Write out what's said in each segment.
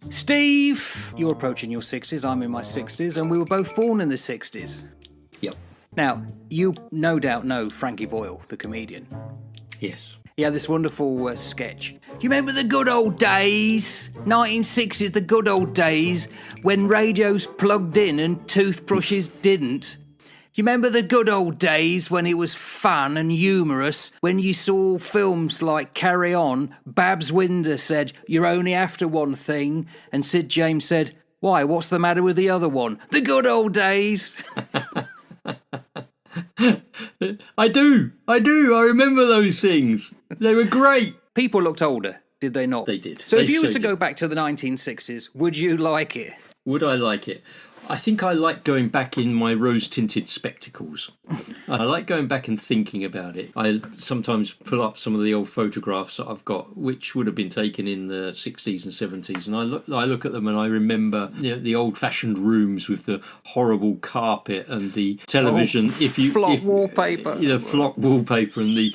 Steve, you're approaching your 60s, I'm in my 60s, and we were both born in the 60s. Yep. Now, you no doubt know Frankie Boyle, the comedian. Yes. He had this wonderful sketch. Do you remember the good old days? 1960s, the good old days, when radios plugged in and toothbrushes didn't? Do you remember the good old days when it was fun and humorous, when you saw films like Carry On, Babs Winder said, "You're only after one thing," and Sid James said, "Why, what's the matter with the other one?" The good old days. I do. I remember those things. They were great. People looked older, did they not? They did. So They if you were so to did. go back to the 1960s, would you like it? Would I like it? I think I like going back in my rose-tinted spectacles. I like going back and thinking about it. I sometimes pull up some of the old photographs that I've got, which would have been taken in the 60s and 70s, and I look at them and I remember, you know, the old-fashioned rooms with the horrible carpet and the television. Flock wallpaper. You know, flock wallpaper and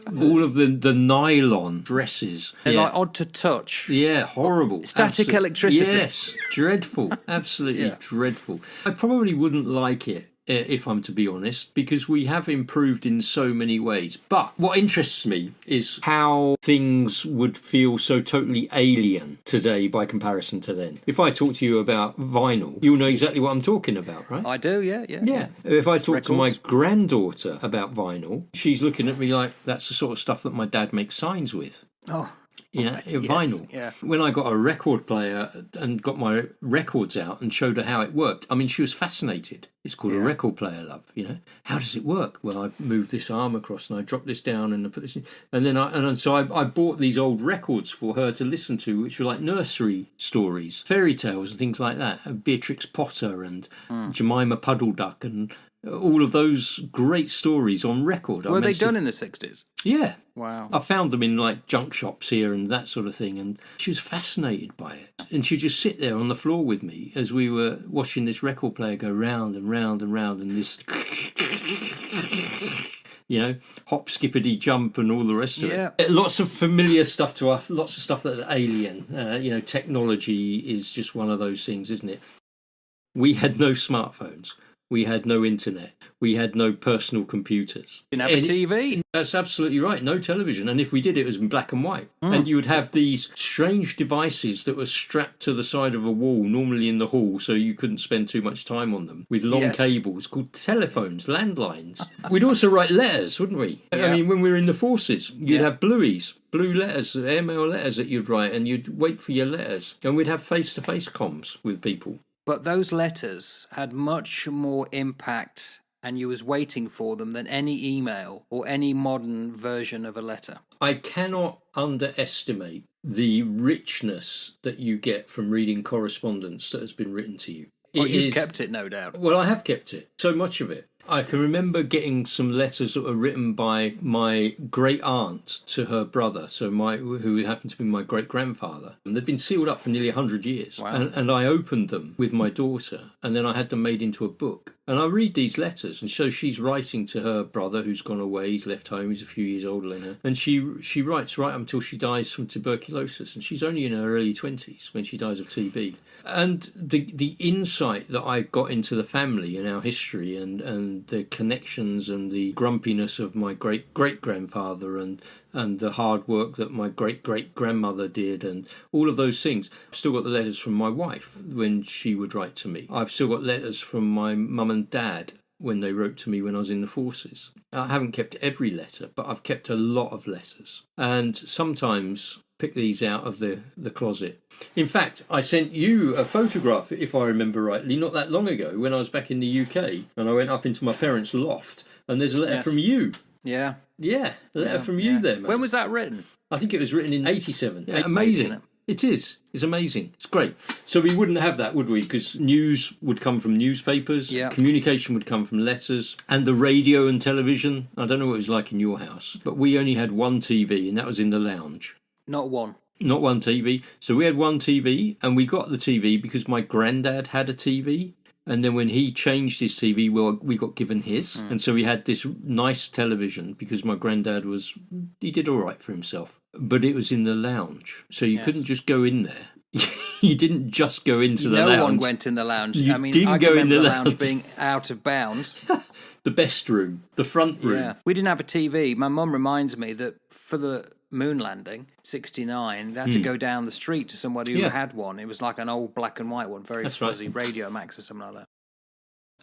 all of the nylon dresses. They're like odd to touch. Yeah, horrible. Static electricity. Yes, dreadful. Absolutely dreadful. I probably wouldn't like it, if I'm to be honest, because we have improved in so many ways. But what interests me is how things would feel so totally alien today by comparison to then. If I talk to you about vinyl, you'll know exactly what I'm talking about, right? I do, yeah. If I talk to my Records. granddaughter about vinyl, she's looking at me like that's the sort of stuff that my dad makes signs with. Oh, Yeah, yes, vinyl. yeah. When I got a record player and got my records out and showed her how it worked, I mean, she was fascinated. It's called a record player, love. You know, how does it work? Well, I move this arm across and I drop this down and I put this in, and then I bought these old records for her to listen to, which were like nursery stories, fairy tales, and things like that. Beatrix Potter and Jemima Puddle Duck and all of those great stories on record. Were they done in the 60s? Yeah. Wow. I found them in like junk shops here and that sort of thing, and she was fascinated by it. And she'd just sit there on the floor with me as we were watching this record player go round and round and round, and this, you know, hop, skippity, jump, and all the rest of it. Lots of familiar stuff to us, lots of stuff that's alien. You know, technology is just one of those things, isn't it? We had no smartphones. We had no internet. We had no personal computers. Didn't have a TV. That's absolutely right. No television. And if we did, it was in black and white. And you would have these strange devices that were strapped to the side of a wall, normally in the hall, so you couldn't spend too much time on them, with long cables called telephones, landlines. We'd also write letters, wouldn't we? Yeah. I mean, when we were in the forces, you'd have blueies. Blue letters, airmail letters that you'd write, and you'd wait for your letters. And we'd have face-to-face comms with people. But those letters had much more impact, and you was waiting for them, than any email or any modern version of a letter. I cannot underestimate the richness that you get from reading correspondence that has been written to you. Well, you've kept it, no doubt. Well, I have kept it. So much of it. I can remember getting some letters that were written by my great aunt to her brother, who happened to be my great grandfather. And they'd been sealed up for nearly 100 years. Wow. And I opened them with my daughter, and then I had them made into a book. And I read these letters, and so she's writing to her brother who's gone away. He's left home. He's a few years older than her. And she writes right up until she dies from tuberculosis. And she's only in her early 20s when she dies of TB. And the insight that I got into the family and our history and the connections and the grumpiness of my great-great-grandfather and the hard work that my great-great-grandmother did and all of those things. I've still got the letters from my wife when she would write to me. I've still got letters from my mum and dad when they wrote to me when I was in the forces. I haven't kept every letter, but I've kept a lot of letters. And sometimes pick these out of the closet. In fact, I sent you a photograph, if I remember rightly, not that long ago when I was back in the UK, and I went up into my parents' loft, and there's a letter from you. Yeah. Yeah, a letter from you there, mate. When was that written? I think it was written in 87. Yeah, Amazing. amazing. It is. It's amazing. It's great. So we wouldn't have that, would we? Because news would come from newspapers, communication would come from letters, and the radio and television. I don't know what it was like in your house, but we only had one TV, and that was in the lounge. Not one. Not one TV. So we had one TV, and we got the TV because my granddad had a TV. And then when he changed his TV, well, we got given his. And so we had this nice television because my granddad he did all right for himself. But it was in the lounge. So you couldn't just go in there. You didn't just go into the No lounge. one went in the lounge. You I mean, didn't I go can in remember the the lounge lounge. being out of bounds. The best room, the front room. Yeah, we didn't have a TV. My mum reminds me that for the moon landing, 69, they had to go down the street to somebody who Yeah. had one. It was like an old black and white one, very That's right. fuzzy, Radio Max or something like that.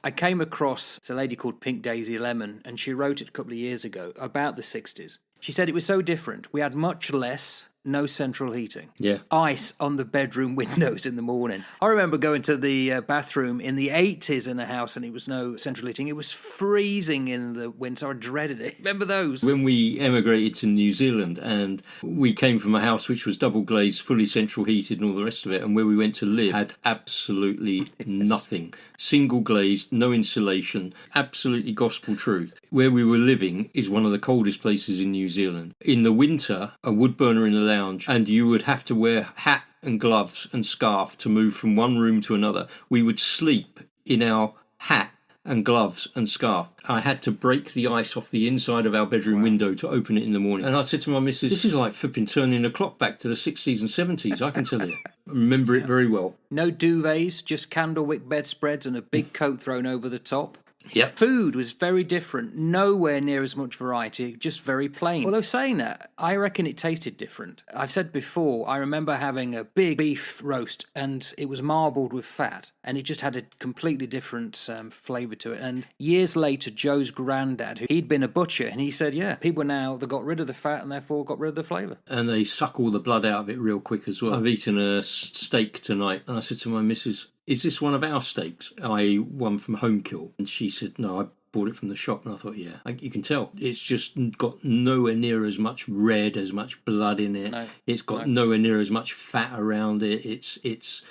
I came across a lady called Pink Daisy Lemon, and she wrote it a couple of years ago about the 60s. She said it was so different. We had much less, no central heating. Yeah. Ice on the bedroom windows in the morning. I remember going to the bathroom in the 80s in a house and it was no central heating. It was freezing in the winter. I dreaded it. Remember those? When we emigrated to New Zealand and we came from a house which was double glazed, fully central heated and all the rest of it, and where we went to live had absolutely nothing. Single glazed, no insulation, absolutely gospel truth. Where we were living is one of the coldest places in New Zealand. In the winter, a wood burner in the lounge, and you would have to wear hat and gloves and scarf to move from one room to another. We would sleep in our hat and gloves and scarf. I had to break the ice off the inside of our bedroom window to open it in the morning. And I said to my missus, this is like flipping turning the clock back to the 60s and 70s, I can tell you. I remember it very well. No duvets, just candlewick bedspreads and a big coat thrown over the top. Yep. Food was very different, nowhere near as much variety, just very plain. Although saying that, I reckon it tasted different. I've said before, I remember having a big beef roast and it was marbled with fat and it just had a completely different flavour to it. And years later, Joe's granddad, he'd been a butcher, and he said, yeah, people now, they got rid of the fat and therefore got rid of the flavour. And they suck all the blood out of it real quick as well. I've eaten a steak tonight and I said to my missus, is this one of our steaks? I one from Home Kill. And she said, no, I bought it from the shop. And I thought, yeah, you can tell. It's just got nowhere near as much red, as much blood in it. No, it's got nowhere near as much fat around it. It's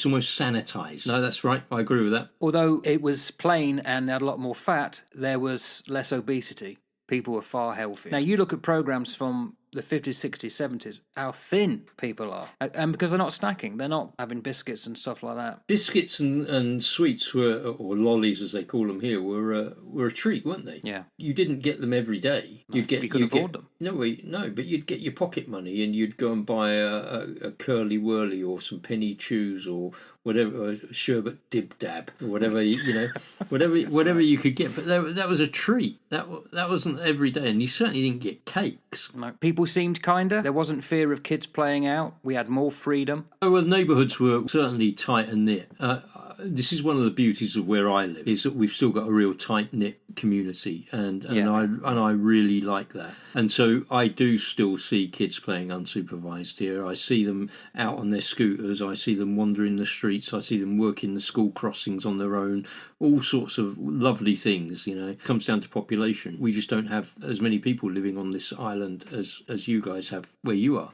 almost sanitized. No, that's right. I agree with that. Although it was plain and had a lot more fat, there was less obesity. People were far healthier. Now, you look at programmes from the 50s, 60s, 70s, how thin people are. And because they're not snacking, they're not having biscuits and stuff like that. Biscuits and sweets were, or lollies as they call them here, were a treat, weren't they? Yeah. You didn't get them every day. You couldn't afford them. No, but you'd get your pocket money and you'd go and buy a curly whirly or some penny chews or whatever, a sherbet dib dab or whatever, whatever you could get. But that was a treat. That wasn't every day, and you certainly didn't get cakes. No. People seemed kinder. There wasn't fear of kids playing out. We had more freedom. Oh, well, neighbourhoods were certainly tight and knit. This is one of the beauties of where I live, is that we've still got a real tight knit community, and I really like that. And so I do still see kids playing unsupervised here. I see them out on their scooters. I see them wandering the streets. I see them working the school crossings on their own. All sorts of lovely things. It comes down to population. We just don't have as many people living on this island as you guys have where you are.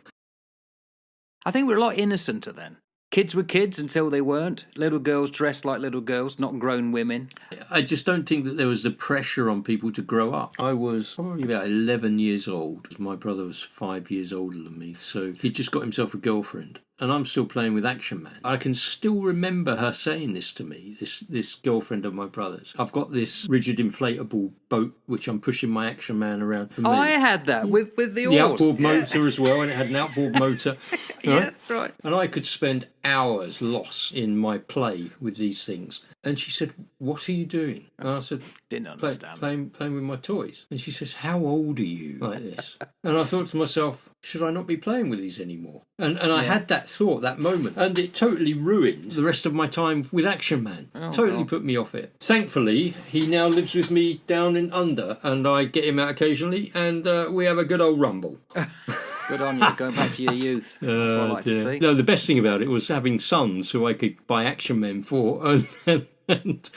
I think we're a lot innocenter then. Kids were kids until they weren't. Little girls dressed like little girls, not grown women. I just don't think that there was the pressure on people to grow up. I was probably about 11 years old. My brother was 5 years older than me, so he just got himself a girlfriend. And I'm still playing with Action Man. I can still remember her saying this to me, this girlfriend of my brother's. I've got this rigid inflatable boat which I'm pushing my Action Man around for me. I had that with the oars. The outboard motor as well, and it had an outboard motor. Yeah, that's right. And I could spend hours lost in my play with these things. And she said, what are you doing? And I said, Didn't understand. Playing with my toys. And she says, how old are you? Like this. And I thought to myself, should I not be playing with these anymore? And I had that thought, that moment. And it totally ruined the rest of my time with Action Man. Totally put me off it. Thankfully, he now lives with me down in under, and I get him out occasionally, and we have a good old rumble. Good on you, going back to your youth. That's what I like to see. No, the best thing about it was having sons who I could buy Action Men for and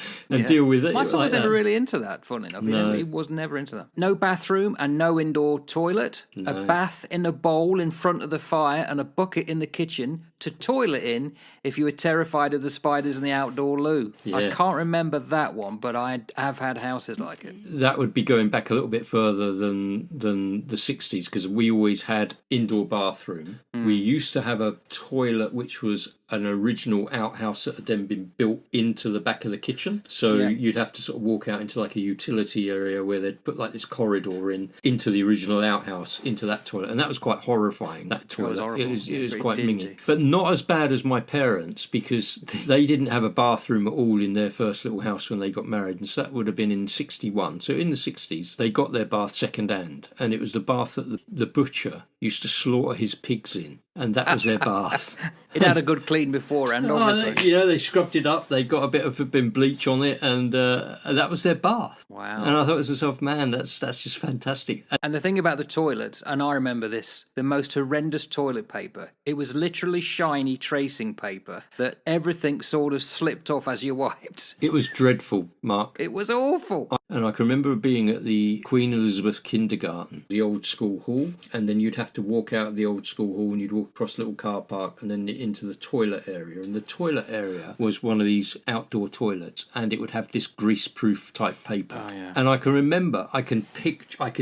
deal with it. My son like was never that. really into that, funny enough. No. He was never into that. No bathroom and no indoor toilet. No. A bath in a bowl in front of the fire and a bucket in the kitchen to toilet in if you were terrified of the spiders in the outdoor loo. I Yeah. can't remember that one, but I have had houses like it. That would be going back a little bit further than the 60s, because we always had indoor bathroom. We used to have a toilet which was an original outhouse that had then been built into the back back of the kitchen. So Yeah. you'd have to sort of walk out into like a utility area where they'd put like this corridor into the original outhouse, into that toilet. And that was quite horrifying, that toilet. was horrible. It was Pretty quite dingy. minging. But not as bad as my parents, because they didn't have a bathroom at all in their first little house when they got married. And so that would have been in 61. So in the 60s, they got their bath second hand. And it was the bath that the butcher used to slaughter his pigs in. And that was their bath. It had a good clean beforehand, obviously. They scrubbed it up. They got a bit of bleach on it, and that was their bath. Wow. And I thought to myself, man, that's just fantastic. And the thing about the toilets, and I remember this, the most horrendous toilet paper, it was literally shiny tracing paper that everything sort of slipped off as you wiped. It was dreadful, Mark. It was awful. And I can remember being at the Queen Elizabeth Kindergarten, the old school hall, and then you'd have to walk out of the old school hall and you'd walk across a little car park and then into the toilet area. And the toilet area was one of these outdoor toilets, and it would have this grease-proof type paper. Oh, yeah. And I can remember, I can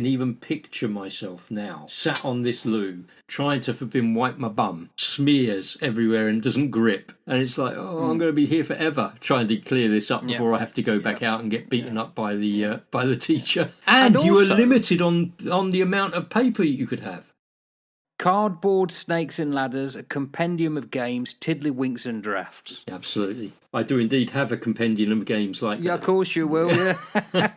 even picture myself now, sat on this loo, trying to flipping wipe my bum, smears everywhere and doesn't grip. And it's like, I'm going to be here forever trying to clear this up before I have to go back out and get beaten up by the teacher. And you also, were limited on the amount of paper you could have. Cardboard, snakes and ladders, a compendium of games, tiddlywinks and drafts. Absolutely. I do indeed have a compendium of games like that. Yeah, of course you will, yeah.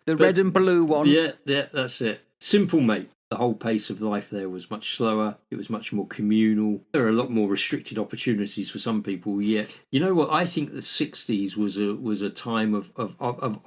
The red and blue ones. Yeah, that's it. Simple, mate. The whole pace of life there was much slower. It was much more communal. There are a lot more restricted opportunities for some people. Yet, you know what? I think the 60s was a time of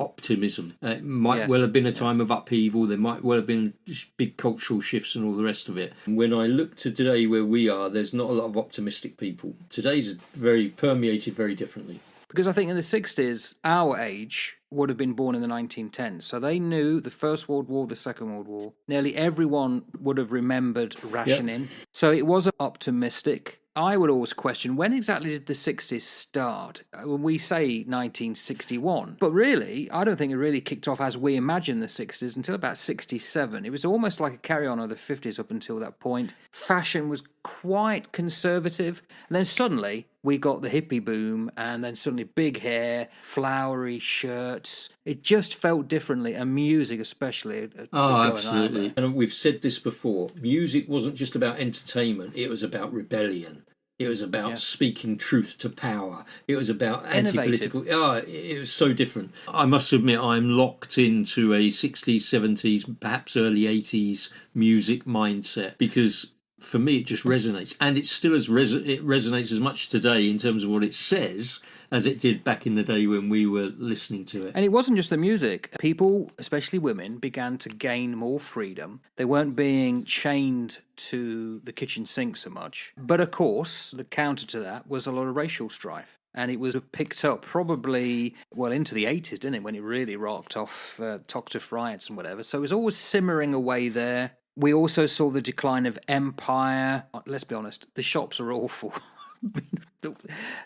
optimism. It might well have been a time of upheaval. There might well have been big cultural shifts and all the rest of it. When I look to today where we are, there's not a lot of optimistic people. Today's very permeated very differently. Because I think in the 60s, our age would have been born in the 1910s. So they knew the First World War, the Second World War. Nearly everyone would have remembered rationing. So it was optimistic. I would always question, when exactly did the 60s start? When we say 1961. But really, I don't think it really kicked off as we imagine the 60s until about 67. It was almost like a carry-on of the 50s up until that point. Fashion was quite conservative. And then suddenly, we got the hippie boom, and then suddenly big hair, flowery shirts. It just felt differently, and music especially. Absolutely. And we've said this before. Music wasn't just about entertainment. It was about rebellion. It was about speaking truth to power. It was about anti-political. It was so different. I must admit, I'm locked into a 60s, 70s, perhaps early 80s music mindset, because for me it just resonates, and it still it resonates as much today in terms of what it says as it did back in the day when we were listening to it. And it wasn't just the music. People, especially women, began to gain more freedom. They weren't being chained to the kitchen sink so much. But of course, the counter to that was a lot of racial strife. And it was picked up probably, into the 80s, didn't it, when it really rocked off, talked of riots and whatever. So it was always simmering away there. We also saw the decline of empire. Let's be honest, the shops are awful.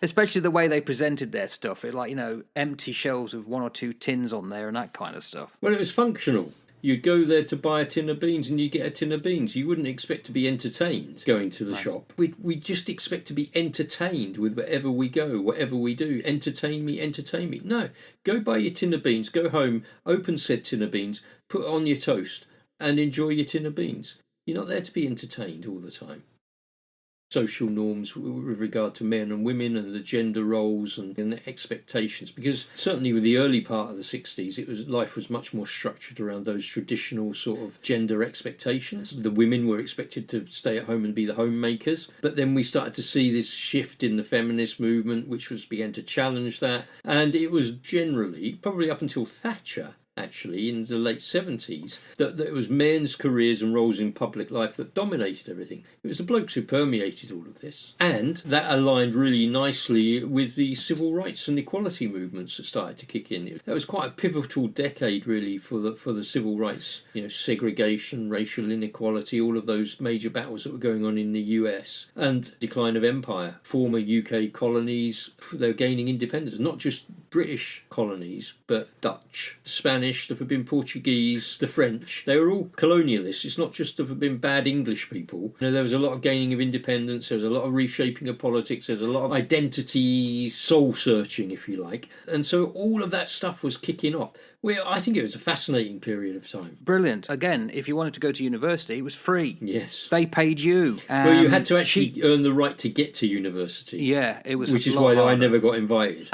Especially the way they presented their stuff. It empty shelves with one or two tins on there and that kind of stuff. Well, it was functional. You'd go there to buy a tin of beans and you get a tin of beans. You wouldn't expect to be entertained going to the shop. We just expect to be entertained with wherever we go, whatever we do. Entertain me. No, go buy your tin of beans, go home, open said tin of beans, put it on your toast and enjoy your tin of beans. You're not there to be entertained all the time. Social norms with regard to men and women and the gender roles and the expectations, because certainly with the early part of the 60s life was much more structured around those traditional sort of gender expectations. The women were expected to stay at home and be the homemakers, but then we started to see this shift in the feminist movement which began to challenge that, and it was generally, probably up until Thatcher actually, in the late 70s, that it was men's careers and roles in public life that dominated everything. It was the blokes who permeated all of this. And that aligned really nicely with the civil rights and equality movements that started to kick in. That was quite a pivotal decade, really, for the civil rights, segregation, racial inequality, all of those major battles that were going on in the US, and decline of empire. Former UK colonies, they were gaining independence, not just British colonies, but Dutch, the Spanish, there have been Portuguese, the French. They were all colonialists. It's not just there have been bad English people. There was a lot of gaining of independence. There was a lot of reshaping of politics. There was a lot of identity, soul searching, if you like. And so all of that stuff was kicking off. Well, I think it was a fascinating period of time. Brilliant. Again, if you wanted to go to university, it was free. Yes. They paid you. Well, you had to actually earn the right to get to university. Yeah, it was. Which is why I never got invited.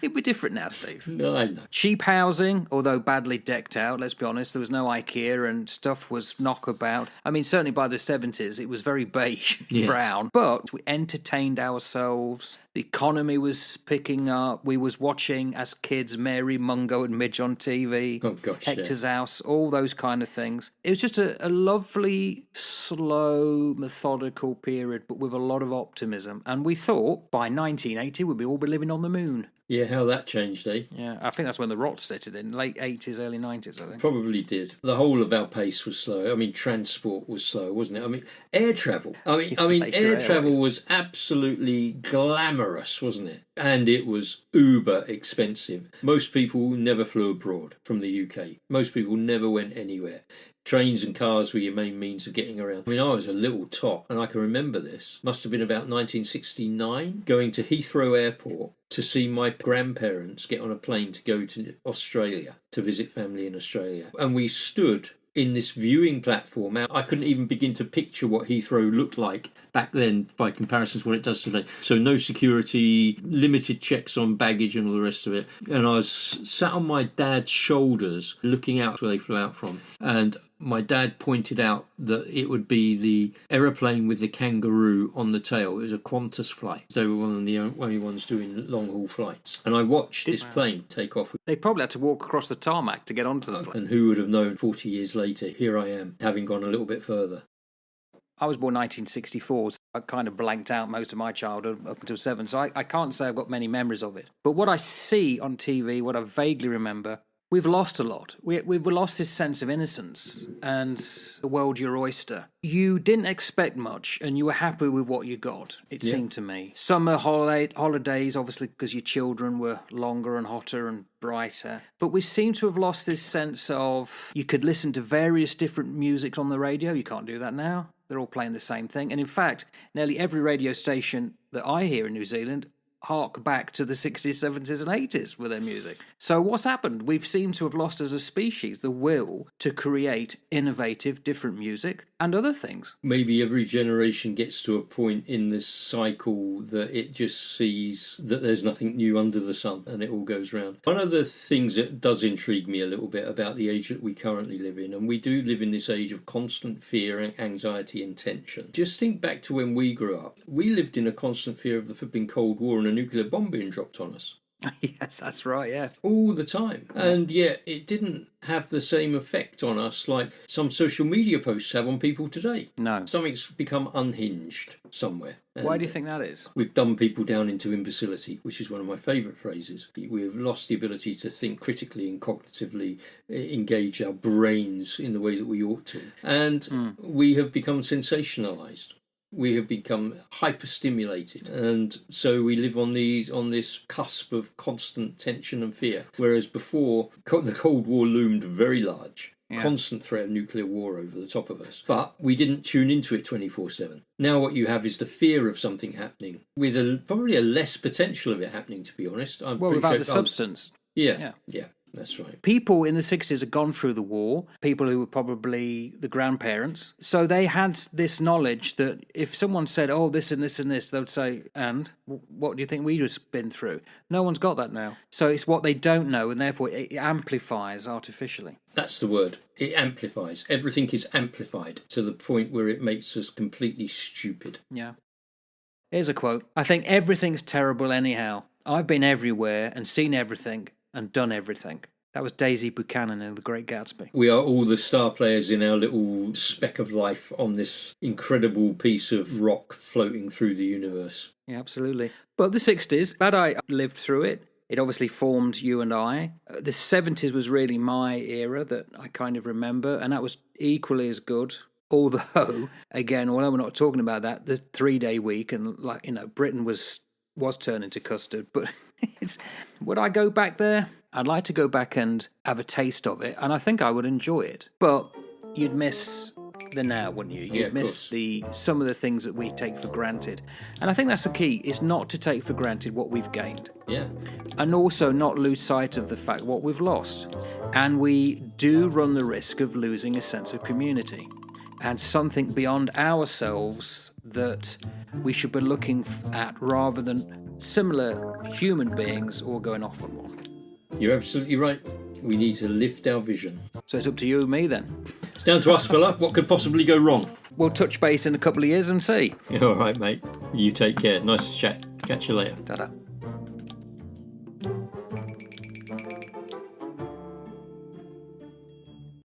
It'd be different now, Steve. No, I know. Cheap housing, although badly decked out, let's be honest. There was no IKEA and stuff was knockabout. I mean, certainly by the 70s, it was very beige, brown. But we entertained ourselves. The economy was picking up. We was watching, as kids, Mary, Mungo and Midge on TV. Oh, gosh, Hector's House, all those kind of things. It was just a lovely, slow, methodical period, but with a lot of optimism. And we thought by 1980 we'd all be living on the moon. Yeah, how that changed, eh? Yeah, I think that's when the rot set it in, late 80s, early 90s, I think. Probably did. The whole of our pace was slow. I mean, transport was slow, wasn't it? I mean, air travel. I mean, air travel was absolutely glamorous, wasn't it? And it was uber expensive. Most people never flew abroad from the UK. Most people never went anywhere. Trains and cars were your main means of getting around. I mean, I was a little tot, and I can remember this. Must have been about 1969, going to Heathrow Airport to see my grandparents get on a plane to go to Australia, to visit family in Australia. And we stood in this viewing platform. I couldn't even begin to picture what Heathrow looked like back then by comparison to what it does today. So no security, limited checks on baggage and all the rest of it. And I was sat on my dad's shoulders looking out where they flew out from. And my dad pointed out that it would be the aeroplane with the kangaroo on the tail. It was a Qantas flight. They were one of the only ones doing long-haul flights. And I watched this plane take off. They probably had to walk across the tarmac to get onto the plane. And who would have known 40 years later, here I am, having gone a little bit further. I was born 1964, so I kind of blanked out most of my childhood up until 7, so I can't say I've got many memories of it. But what I see on TV, what I vaguely remember, we've lost a lot. We've lost this sense of innocence and the world your oyster. You didn't expect much and you were happy with what you got, it seemed to me. Summer holidays, obviously, because your children were longer and hotter and brighter. But we seem to have lost this sense of you could listen to various different musics on the radio. You can't do that now. They're all playing the same thing. And in fact, nearly every radio station that I hear in New Zealand hark back to the 60s, 70s and 80s with their music. So what's happened? We've seemed to have lost as a species the will to create innovative, different music and other things. Maybe every generation gets to a point in this cycle that it just sees that there's nothing new under the sun and it all goes round. One of the things that does intrigue me a little bit about the age that we currently live in, and we do live in this age of constant fear and anxiety and tension. Just think back to when we grew up. We lived in a constant fear of the flipping Cold War and a nuclear bomb being dropped on us. Yes, that's right, yeah. All the time. And yet it didn't have the same effect on us like some social media posts have on people today. No. Something's become unhinged somewhere. Why do you think that is? We've dumbed people down into imbecility, which is one of my favourite phrases. We have lost the ability to think critically and cognitively, engage our brains in the way that we ought to. And we have become sensationalised. We have become hyperstimulated, and so we live on this cusp of constant tension and fear. Whereas before, the Cold War loomed very large, constant threat of nuclear war over the top of us, but we didn't tune into it 24/7. Now what you have is the fear of something happening, with probably a less potential of it happening. To be honest, without the substance. Yeah. That's right. People in the 60s had gone through the war, people who were probably the grandparents. So they had this knowledge that if someone said, oh, this and this and this, they would say, and what do you think we've just been through? No one's got that now. So it's what they don't know, and therefore it amplifies artificially. That's the word. It amplifies. Everything is amplified to the point where it makes us completely stupid. Yeah. Here's a quote. I think everything's terrible anyhow. I've been everywhere and seen everything and done everything. That was Daisy Buchanan in The Great Gatsby. We are all the star players in our little speck of life on this incredible piece of rock floating through the universe. Yeah, absolutely. But the 60s, glad I lived through it. It obviously formed you and I. The 70s was really my era that I kind of remember, and that was equally as good. Although, again, although we're not talking about that, the 3-day week, and Britain was turning to custard, but Would I go back there? I'd like to go back and have a taste of it, and I think I would enjoy it. But you'd miss the now, wouldn't you? You'd of miss course. some of the things that we take for granted. And I think that's the key, is not to take for granted what we've gained. Yeah. And also not lose sight of the fact what we've lost. And we do run the risk of losing a sense of community and something beyond ourselves that we should be looking at rather than similar human beings all going off on one. You're absolutely right. We need to lift our vision. So it's up to you and me then. It's down to us, fella. What could possibly go wrong? We'll touch base in a couple of years and see. All right, mate. You take care. Nice to chat. Catch you later. Ta-da.